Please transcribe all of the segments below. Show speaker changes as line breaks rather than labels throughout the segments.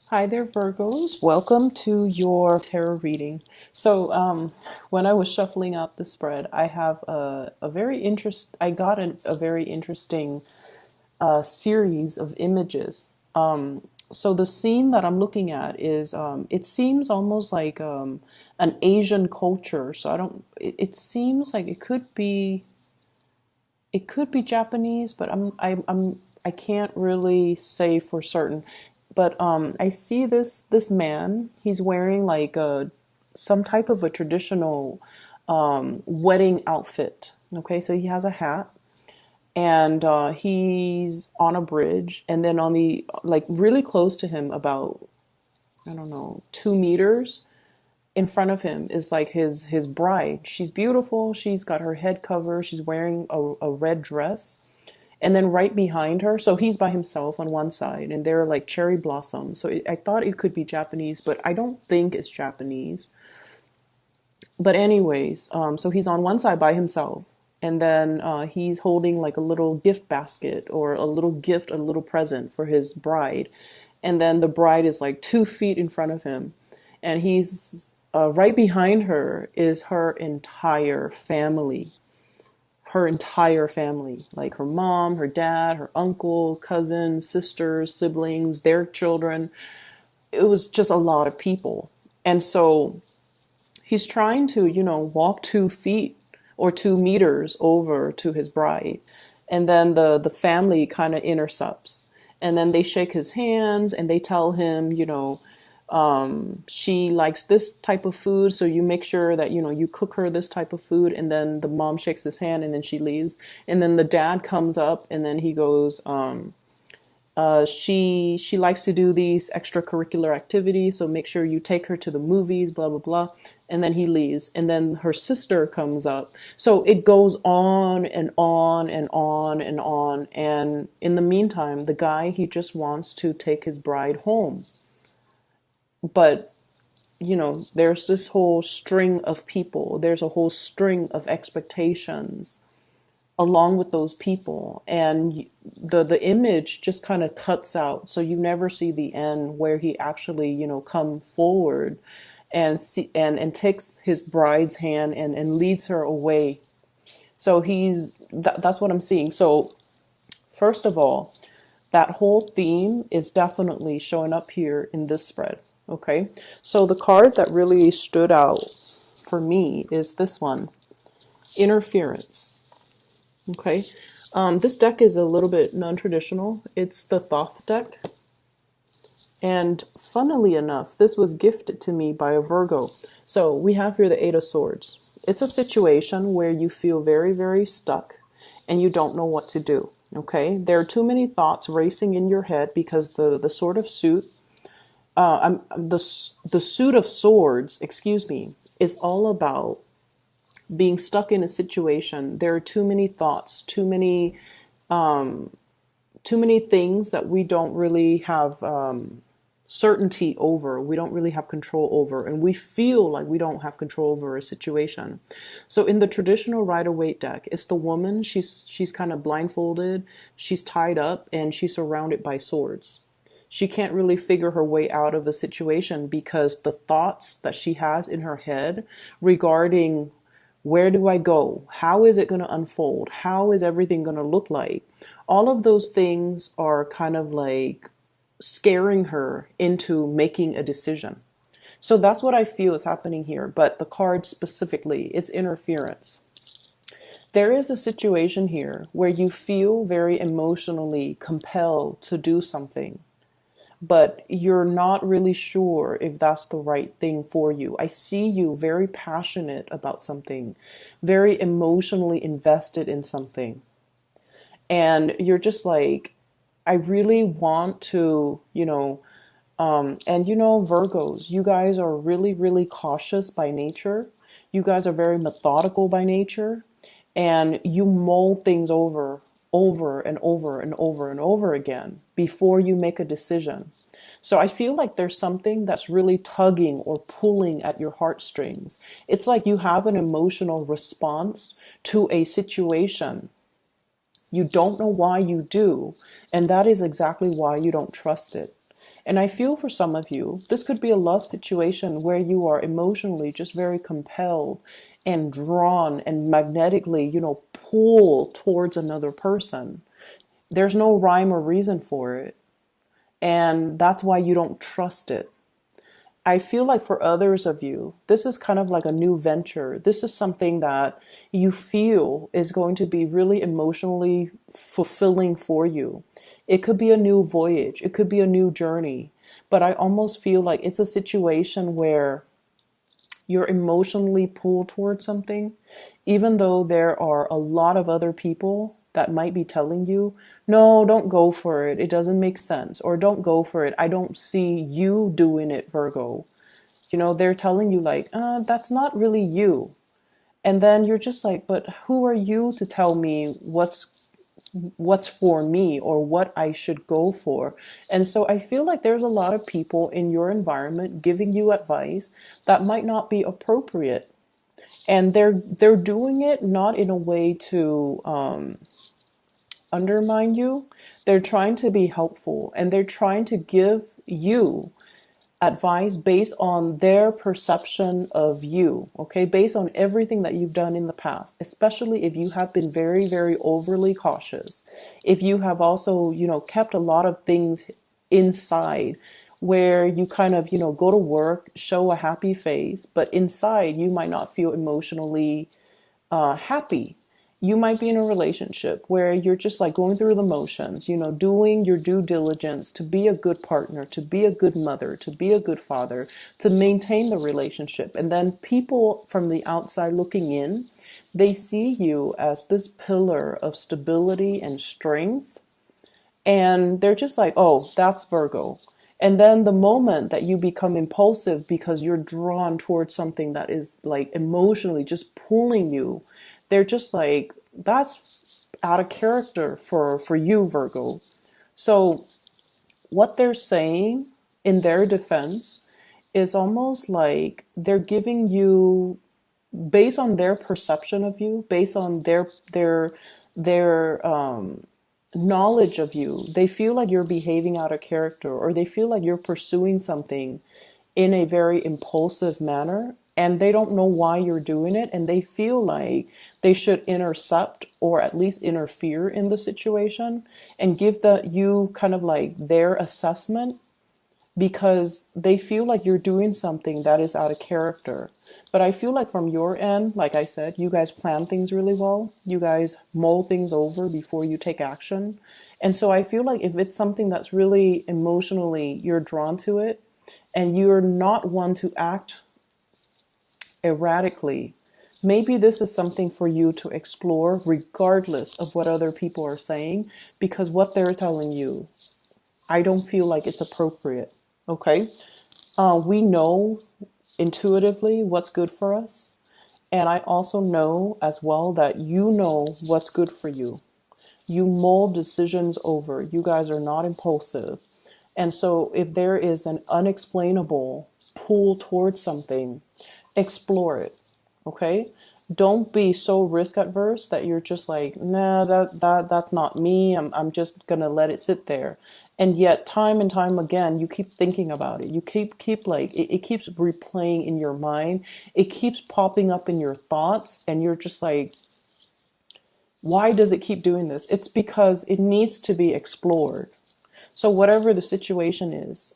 Hi there, Virgos. Welcome to your tarot reading. When I was shuffling out the spread, I have a very I got a very interesting series of images. So the scene that I'm looking at is, it seems almost like an Asian culture. So I don't, it seems like it could be Japanese, but I can't really say for certain. But I see this man. He's wearing like a some type of a traditional wedding outfit. Okay, so he has a hat and he's on a bridge, and then on the like really close to him, about I don't know 2 meters in front of him is like his bride. She's beautiful. She's got her head covered. She's wearing a red dress. And then right behind her, so he's by himself on one side, and there are like cherry blossoms. So I thought it could be Japanese, but I don't think it's Japanese. But anyways, so he's on one side by himself, and then he's holding like a little gift basket or a little gift, a little present for his bride. And then the bride is like 2 feet in front of him, and he's right behind her is her entire family, like her mom, her dad, her uncle, cousins, sisters, siblings, their children. It was just a lot of people. And so he's trying to, walk 2 feet or 2 meters over to his bride. And then the family kind of intercepts. And then they shake his hands and they tell him, she likes this type of food, so you make sure that you cook her this type of food. And then the mom shakes his hand and then she leaves. And then the dad comes up and then he goes, she likes to do these extracurricular activities, so make sure you take her to the movies, blah blah blah. And then he leaves, and then her sister comes up. So it goes on and on and on and on. And in the meantime, the guy, he just wants to take his bride home. But there's this whole string of people, there's a whole string of expectations along with those people, and the image just kind of cuts out, so you never see the end where he actually come forward and see and takes his bride's hand and leads her away. So that's what I'm seeing. So first of all, that whole theme is definitely showing up here in this spread. Okay, so the card that really stood out for me is this one, interference. Okay, this deck is a little bit non-traditional. It's the Thoth deck. And funnily enough, this was gifted to me by a Virgo. So we have here the Eight of Swords. It's a situation where you feel very, very stuck and you don't know what to do. Okay, there are too many thoughts racing in your head because the sort of suit, the suit of swords, excuse me, is all about being stuck in a situation. There are too many thoughts, too many things that we don't really have certainty over. We don't really have control over, and we feel like we don't have control over a situation. So in the traditional Rider-Waite deck, it's the woman. She's kind of blindfolded, she's tied up, and she's surrounded by swords. She can't really figure her way out of a situation because the thoughts that she has in her head regarding where do I go? How is it going to unfold? How is everything going to look like? All of those things are kind of like scaring her into making a decision. So that's what I feel is happening here. But the card specifically, it's interference. There is a situation here where you feel very emotionally compelled to do something, but you're not really sure if that's the right thing for you. I see you very passionate about something, very emotionally invested in something. And you're just like, I really want to, and Virgos, you guys are really, really cautious by nature. You guys are very methodical by nature, and you mull things over and over and over and over again before you make a decision. So I feel like there's something that's really tugging or pulling at your heartstrings. It's like you have an emotional response to a situation. You don't know why you do, and that is exactly why you don't trust it. And I feel for some of you, this could be a love situation where you are emotionally just very compelled and drawn and magnetically, pull towards another person. There's no rhyme or reason for it. And that's why you don't trust it. I feel like for others of you, this is kind of like a new venture. This is something that you feel is going to be really emotionally fulfilling for you. It could be a new voyage, it could be a new journey, but I almost feel like it's a situation where you're emotionally pulled towards something, even though there are a lot of other people that might be telling you, no, don't go for it. It doesn't make sense. Or don't go for it. I don't see you doing it, Virgo. They're telling you like, that's not really you. And then you're just like, but who are you to tell me what's for me or what I should go for? And so I feel like there's a lot of people in your environment giving you advice that might not be appropriate. And they're doing it not in a way to undermine you. They're trying to be helpful and they're trying to give you advice based on their perception of you, okay? Based on everything that you've done in the past, especially if you have been very, very overly cautious. If you have also, kept a lot of things inside where you kind of, go to work, show a happy face, but inside you might not feel emotionally happy. You might be in a relationship where you're just like going through the motions, doing your due diligence to be a good partner, to be a good mother, to be a good father, to maintain the relationship. And then people from the outside looking in, they see you as this pillar of stability and strength. And they're just like, oh, that's Virgo. And then the moment that you become impulsive because you're drawn towards something that is like emotionally just pulling you, they're just like, that's out of character for you, Virgo. So what they're saying in their defense is almost like they're giving you, based on their perception of you, based on their knowledge of you, they feel like you're behaving out of character, or they feel like you're pursuing something in a very impulsive manner, and they don't know why you're doing it, and they feel like they should intercept or at least interfere in the situation and give you kind of like their assessment, because they feel like you're doing something that is out of character. But I feel like from your end, like I said, you guys plan things really well. You guys mull things over before you take action. And so I feel like if it's something that's really emotionally, you're drawn to it, and you're not one to act erratically, maybe this is something for you to explore regardless of what other people are saying, because what they're telling you, I don't feel like it's appropriate. Okay? We know intuitively what's good for us. And I also know as well that you know what's good for you. You mull decisions over. You guys are not impulsive. And so if there is an unexplainable pull towards something, explore it. Okay? Don't be so risk adverse that you're just like, nah, that's not me. I'm just gonna let it sit there. And yet time and time again you keep thinking about it. You keep like it keeps replaying in your mind. It keeps popping up in your thoughts, and you're just like, why does it keep doing this? It's because it needs to be explored. So whatever the situation is,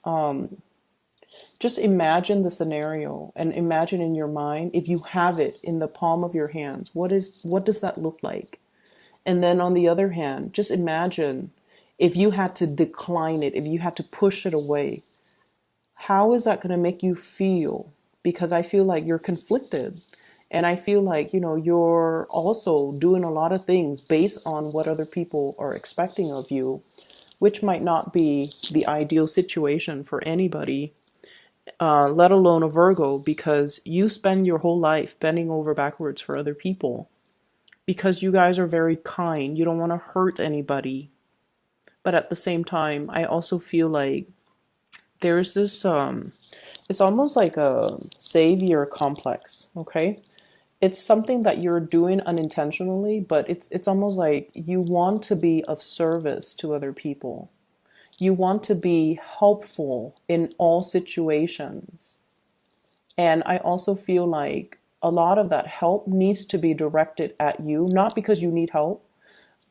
just imagine the scenario and imagine in your mind, if you have it in the palm of your hands, what does that look like? And then on the other hand, just imagine if you had to decline it, if you had to push it away, how is that going to make you feel? Because I feel like you're conflicted. And I feel like, you're also doing a lot of things based on what other people are expecting of you, which might not be the ideal situation for anybody, let alone a Virgo, because you spend your whole life bending over backwards for other people because you guys are very kind. You don't want to hurt anybody. But at the same time, I also feel like there's this, it's almost like a savior complex, okay? It's something that you're doing unintentionally, but it's almost like you want to be of service to other people. You want to be helpful in all situations. And I also feel like a lot of that help needs to be directed at you, not because you need help,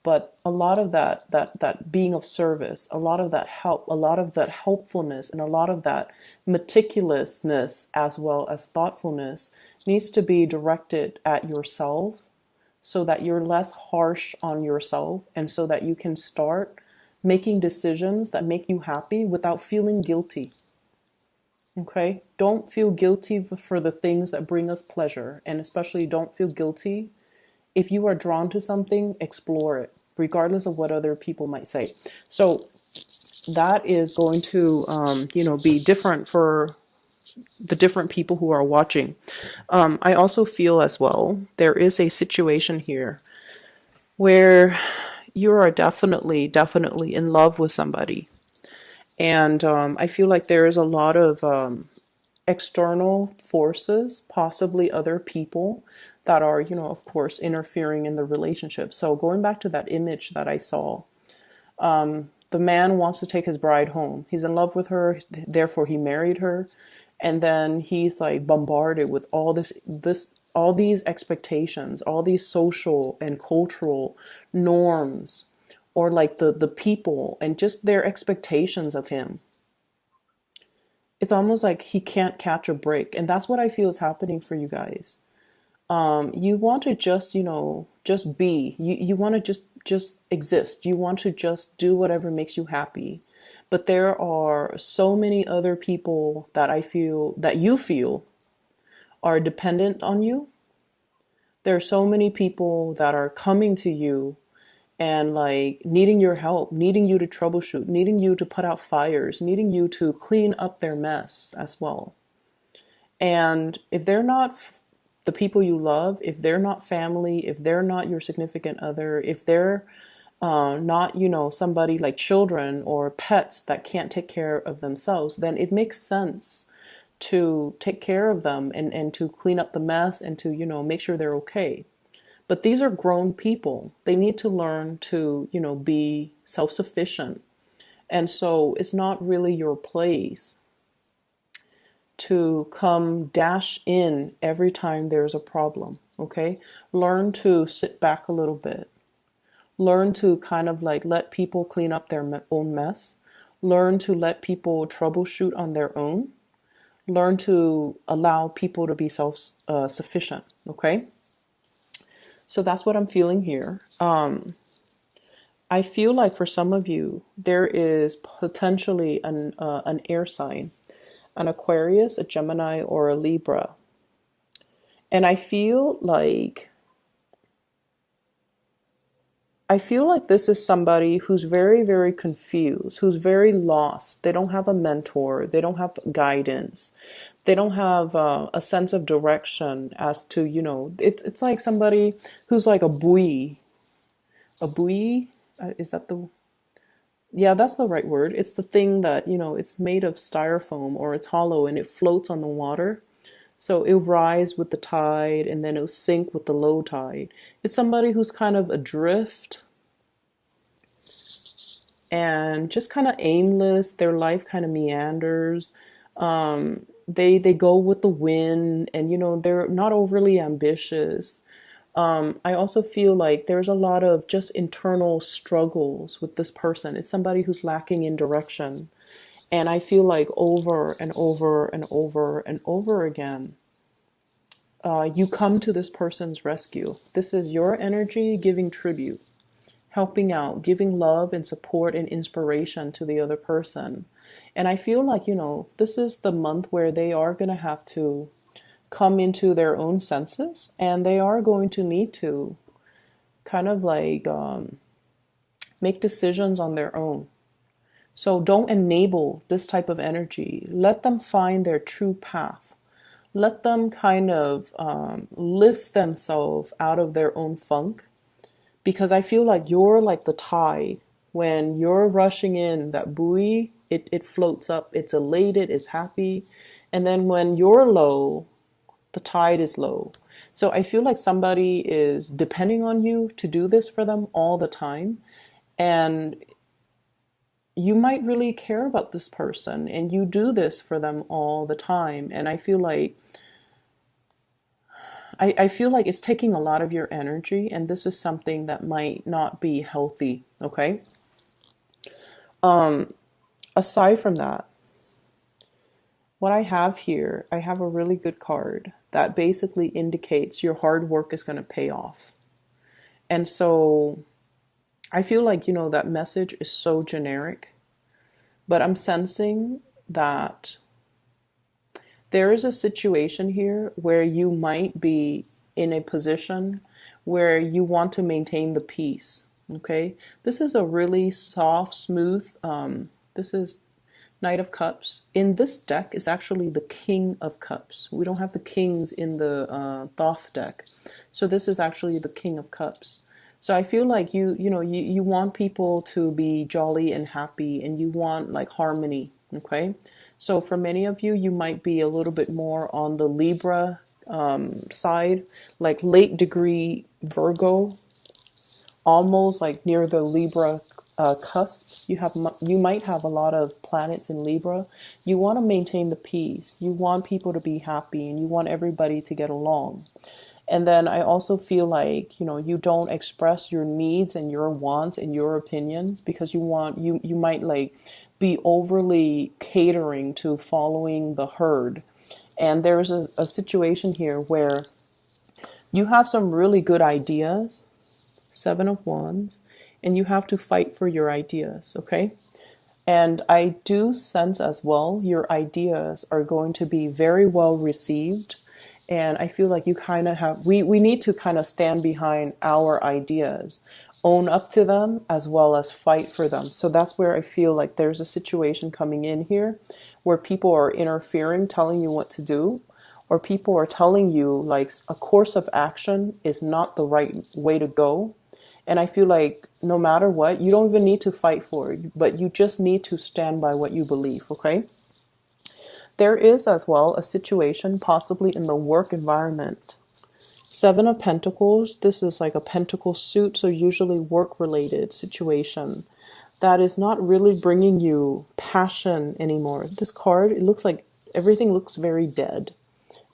but a lot of that being of service, a lot of that help, a lot of that helpfulness, and a lot of that meticulousness as well as thoughtfulness needs to be directed at yourself, so that you're less harsh on yourself, and so that you can start making decisions that make you happy without feeling guilty. Okay? Don't feel guilty for the things that bring us pleasure, and especially don't feel guilty if you are drawn to something. Explore it, regardless of what other people might say. So that is going to, be different for the different people who are watching. I also feel as well, there is a situation here where you are definitely in love with somebody. And I feel like there is a lot of external forces, possibly other people that are, of course, interfering in the relationship. So going back to that image that I saw, the man wants to take his bride home. He's in love with her, therefore he married her. And then he's like bombarded with all these expectations, all these social and cultural norms, or like the people and just their expectations of him. It's almost like he can't catch a break. And that's what I feel is happening for you guys. You want to just, just be. You want to just exist. You want to just do whatever makes you happy. But there are so many other people that you feel are dependent on you. There are so many people that are coming to you and like needing your help, needing you to troubleshoot, needing you to put out fires, needing you to clean up their mess as well. And if they're not the people you love, if they're not family, if they're not your significant other, if they're not, somebody like children or pets that can't take care of themselves, then it makes sense to take care of them and to clean up the mess and to, make sure they're okay. But these are grown people. They need to learn to, be self-sufficient. And so it's not really your place to come dash in every time there's a problem, okay? Learn to sit back a little bit. Learn to kind of like let people clean up their own mess. Learn to let people troubleshoot on their own. Learn to allow people to be self-sufficient, okay? So that's what I'm feeling here. I feel like for some of you, there is potentially an air sign, an Aquarius, a Gemini, or a Libra. And I feel like this is somebody who's very, very confused, who's very lost. They don't have a mentor. They don't have guidance. They don't have a sense of direction as to, it's like somebody who's like a buoy. A buoy? Is that the... Yeah, that's the right word. It's the thing that, it's made of styrofoam or it's hollow and it floats on the water. So it'll rise with the tide and then it'll sink with the low tide. It's somebody who's kind of adrift and just kind of aimless. Their life kind of meanders. They go with the wind and, they're not overly ambitious. I also feel like there's a lot of just internal struggles with this person. It's somebody who's lacking in direction. And I feel like over and over and over and over again, you come to this person's rescue. This is your energy giving tribute, helping out, giving love and support and inspiration to the other person. And I feel like, this is the month where they are going to have to come into their own senses, and they are going to need to kind of like make decisions on their own. So don't enable this type of energy. Let them find their true path. Let them kind of lift themselves out of their own funk, because I feel like you're like the tide. When you're rushing in, that buoy, it floats up, it's elated, it's happy. And then when you're low, the tide is low. So I feel like somebody is depending on you to do this for them all the time. And, you might really care about this person and you do this for them all the time. And I feel like it's taking a lot of your energy, and this is something that might not be healthy, okay? Aside from that, what I have here, I have a really good card that basically indicates your hard work is going to pay off. And so I feel like, that message is so generic, but I'm sensing that there is a situation here where you might be in a position where you want to maintain the peace. Okay, this is a really soft, smooth. This is Knight of Cups. In this deck is actually the King of Cups. We don't have the kings in the Thoth deck, so this is actually the King of Cups. So I feel like you want people to be jolly and happy, and you want like harmony. Okay, so for many of you, you might be a little bit more on the Libra side, like late degree Virgo, almost like near the Libra cusp. You might have a lot of planets in Libra. You want to maintain the peace. You want people to be happy, and you want everybody to get along. And then I also feel like, you don't express your needs and your wants and your opinions because you might like be overly catering to following the herd. And there's a situation here where you have some really good ideas, Seven of Wands, and you have to fight for your ideas, okay? And I do sense as well your ideas are going to be very well received. And I feel like you kind of have, we need to kind of stand behind our ideas, own up to them, as well as fight for them. So that's where I feel like there's a situation coming in here where people are interfering, telling you what to do, or people are telling you like a course of action is not the right way to go. And I feel like no matter what, you don't even need to fight for it, but you just need to stand by what you believe, okay? There is as well a situation possibly in the work environment. Seven of Pentacles, this is like a pentacle suit, so usually work-related situation that is not really bringing you passion anymore. This card, it looks like everything looks very dead.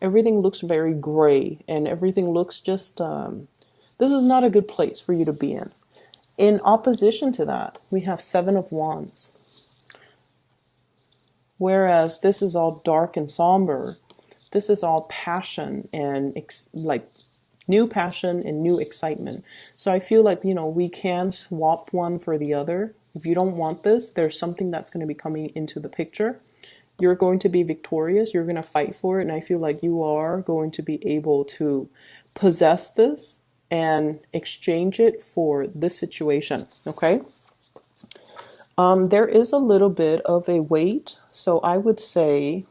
Everything looks very gray, and everything looks just, this is not a good place for you to be in. In opposition to that, we have Seven of Wands. Whereas this is all dark and somber, this is all passion and like new passion and new excitement. So I feel like, we can swap one for the other. If you don't want this, there's something that's going to be coming into the picture. You're going to be victorious. You're going to fight for it. And I feel like you are going to be able to possess this and exchange it for this situation. Okay. There is a little bit of a wait, so I would say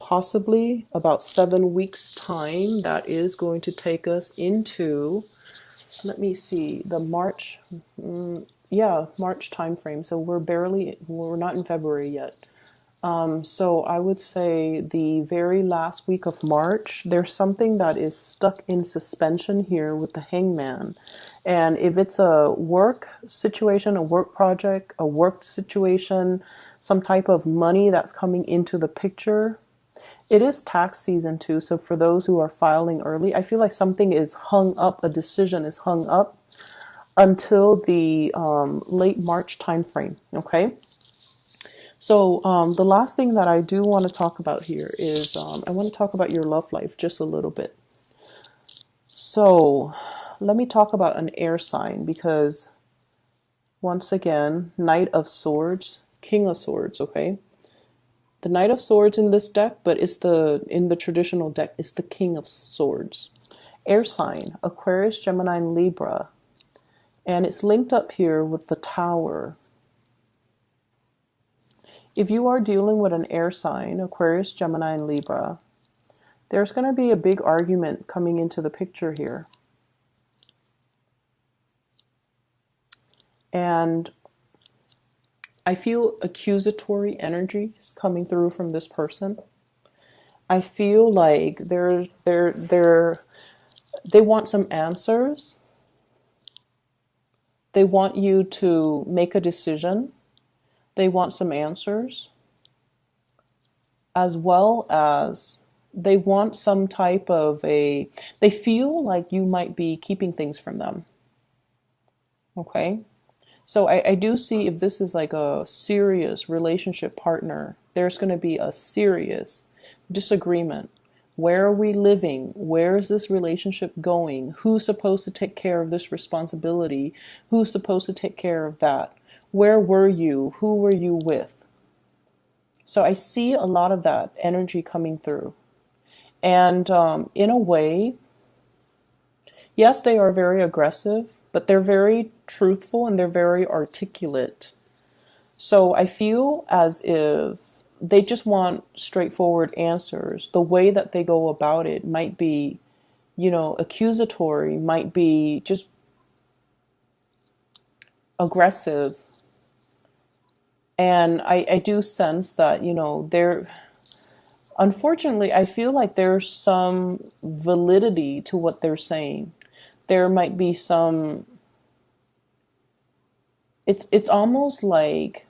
possibly about 7 weeks time. That is going to take us into, let me see, the March, March time frame. So we're not in February yet. So I would say the very last week of March, there's something that is stuck in suspension here with the Hangman. And if it's a work situation, a work project, a work situation, some type of money that's coming into the picture, it is tax season too. So for those who are filing early, I feel like something is hung up, a decision is hung up until the late March time frame, okay? So the last thing that I do want to talk about here is I want to talk about your love life just a little bit. So let me talk about an air sign because once again, Knight of Swords, King of Swords, okay? The Knight of Swords in this deck, but in the traditional deck, is the King of Swords. Air sign, Aquarius, Gemini, and Libra. And it's linked up here with the Tower. If you are dealing with an air sign, Aquarius, Gemini, and Libra, there's going to be a big argument coming into the picture here. And I feel accusatory energies coming through from this person. I feel like they want some answers. They want you to make a decision. They want some answers, as well as they want some type of they feel like you might be keeping things from them. Okay. So I do see, if this is like a serious relationship partner, there's going to be a serious disagreement. Where are we living? Where is this relationship going? Who's supposed to take care of this responsibility? Who's supposed to take care of that? Where were you? Who were you with? So I see a lot of that energy coming through. And in a way, yes, they are very aggressive, but they're very truthful and they're very articulate. So I feel as if they just want straightforward answers. The way that they go about it might be, accusatory, might be just aggressive. And I do sense that, they're, unfortunately, I feel like there's some validity to what they're saying. There might be some, it's almost like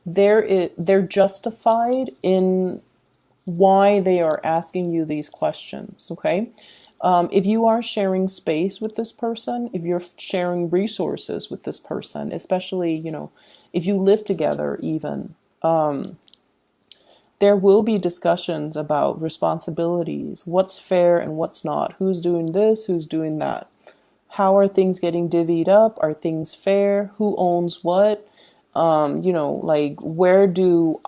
they're justified in why they are asking you these questions, okay? If you are sharing space with this person, if you're sharing resources with this person, especially, if you live together even, there will be discussions about responsibilities, what's fair and what's not, who's doing this, who's doing that. How are things getting divvied up? Are things fair? Who owns what? Like where do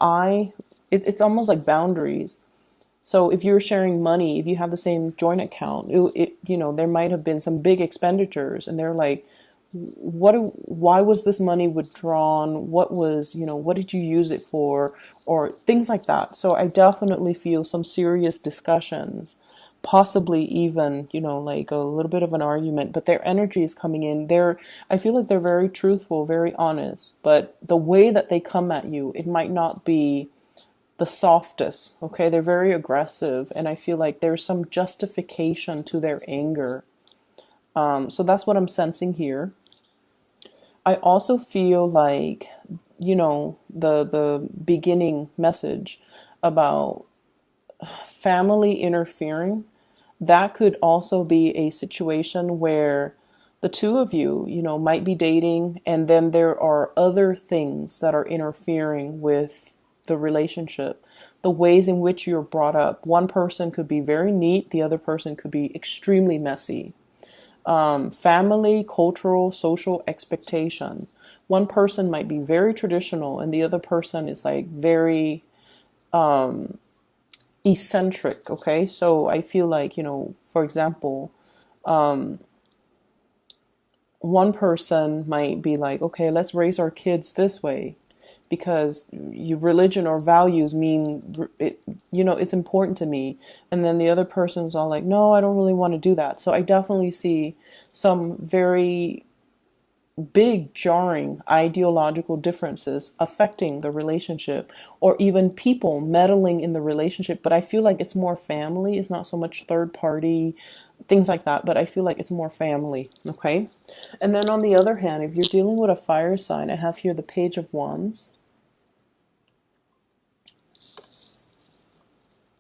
it's almost like boundaries. So if you're sharing money, if you have the same joint account, there might have been some big expenditures and they're like, why was this money withdrawn? What did you use it for? Or things like that. So I definitely feel some serious discussions, possibly even, like a little bit of an argument, but their energy is coming in. I feel like they're very truthful, very honest, but the way that they come at you, it might not be the softest. Okay. They're very aggressive. And I feel like there's some justification to their anger. So that's what I'm sensing here. I also feel like, the beginning message about family interfering, that could also be a situation where the two of you, might be dating, and then there are other things that are interfering with the relationship, the ways in which you're brought up. One person could be very neat, the other person could be extremely messy. Family, cultural, social expectations. One person might be very traditional and the other person is like very eccentric. Okay. So I feel like, for example, one person might be like, okay, let's raise our kids this way because your religion or values mean it, it's important to me. And then the other person's all like, no, I don't really want to do that. So I definitely see some very big jarring ideological differences affecting the relationship, or even people meddling in the relationship. But I feel like it's more family. It's not so much third party, things like that. But I feel like it's more family. Okay. And then on the other hand, if you're dealing with a fire sign, I have here the Page of Wands.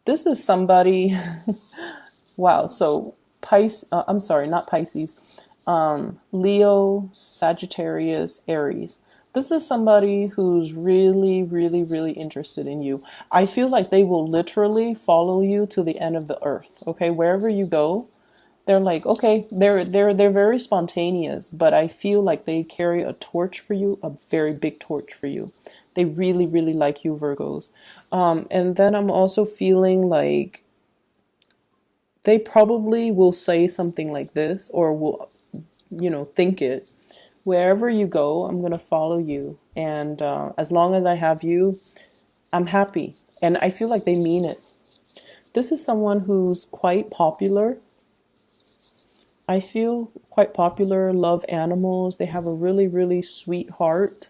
This is somebody, wow. So I'm sorry, not Pisces. Leo, Sagittarius, Aries. This is somebody who's really, really, really interested in you. I feel like they will literally follow you to the end of the earth. Okay, wherever you go, they're like, okay, they're very spontaneous, but I feel like they carry a torch for you, a very big torch for you. They really, really like you, Virgos. And then I'm also feeling like they probably will say something like this, or will, think it. Wherever you go, I'm going to follow you. And as long as I have you, I'm happy. And I feel like they mean it. This is someone who's quite popular. I feel quite popular, love animals. They have a really, really sweet heart.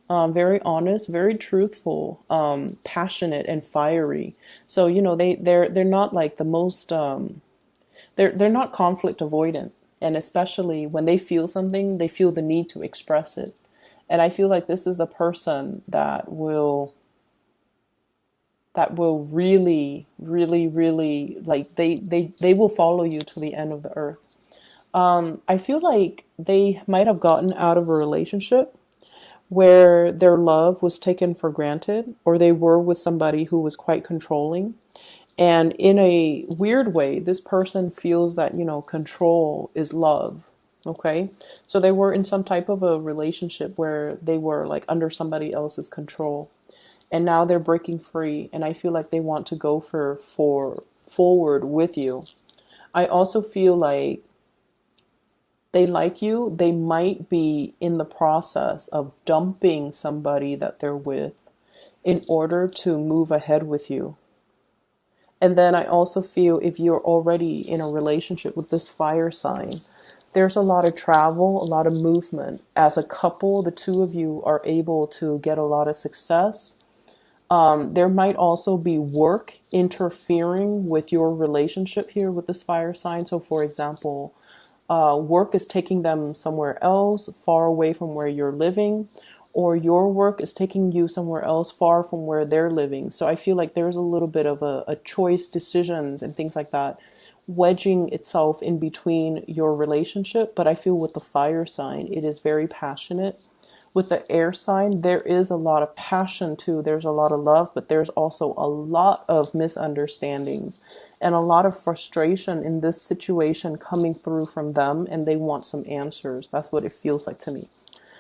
Very honest, very truthful, passionate and fiery. So, they're not like the most, they're not conflict avoidant. And especially when they feel something, they feel the need to express it. And I feel like this is a person that will really, really, really, like they will follow you to the end of the earth. I feel like they might have gotten out of a relationship where their love was taken for granted, or they were with somebody who was quite controlling. And in a weird way, this person feels that, control is love. Okay. So they were in some type of a relationship where they were like under somebody else's control. And now they're breaking free. And I feel like they want to go for forward with you. I also feel like they like you. They might be in the process of dumping somebody that they're with in order to move ahead with you. And then I also feel if you're already in a relationship with this fire sign, there's a lot of travel, a lot of movement. As a couple, the two of you are able to get a lot of success. There might also be work interfering with your relationship here with this fire sign. So, for example, work is taking them somewhere else, far away from where you're living, or your work is taking you somewhere else, far from where they're living. So I feel like there's a little bit of a choice, decisions, and things like that wedging itself in between your relationship. But I feel with the fire sign, it is very passionate. With the air sign, there is a lot of passion too. There's a lot of love, but there's also a lot of misunderstandings and a lot of frustration in this situation coming through from them, and they want some answers. That's what it feels like to me.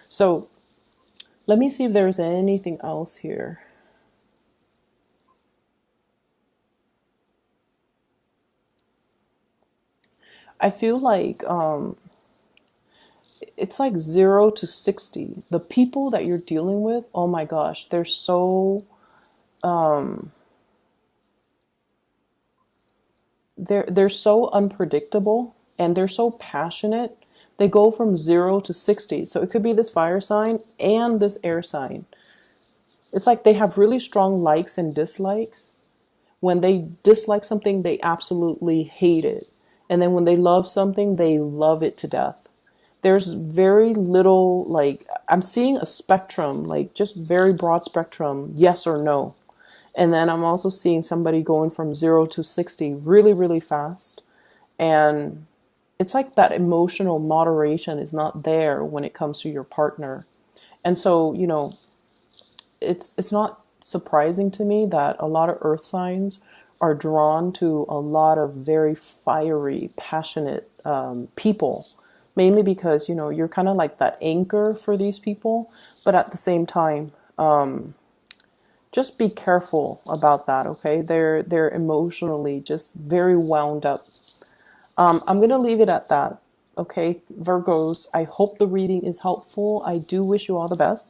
So let me see if there's anything else here. I feel like it's like 0 to 60. The people that you're dealing with, oh my gosh, they're so unpredictable and they're so passionate. They go from 0 to 60. So it could be this fire sign and this air sign. It's like they have really strong likes and dislikes. When they dislike something, they absolutely hate it. And then when they love something, they love it to death. There's very little, like, I'm seeing a spectrum, like just very broad spectrum, yes or no. And then I'm also seeing somebody going from 0 to 60 really, really fast. And it's like that emotional moderation is not there when it comes to your partner. And so, it's not surprising to me that a lot of earth signs are drawn to a lot of very fiery, passionate people, mainly because you're kind of like that anchor for these people. But at the same time, just be careful about that. Okay, they're emotionally just very wound up. I'm gonna leave it at that. Okay, Virgos, I hope the reading is helpful. I do wish you all the best.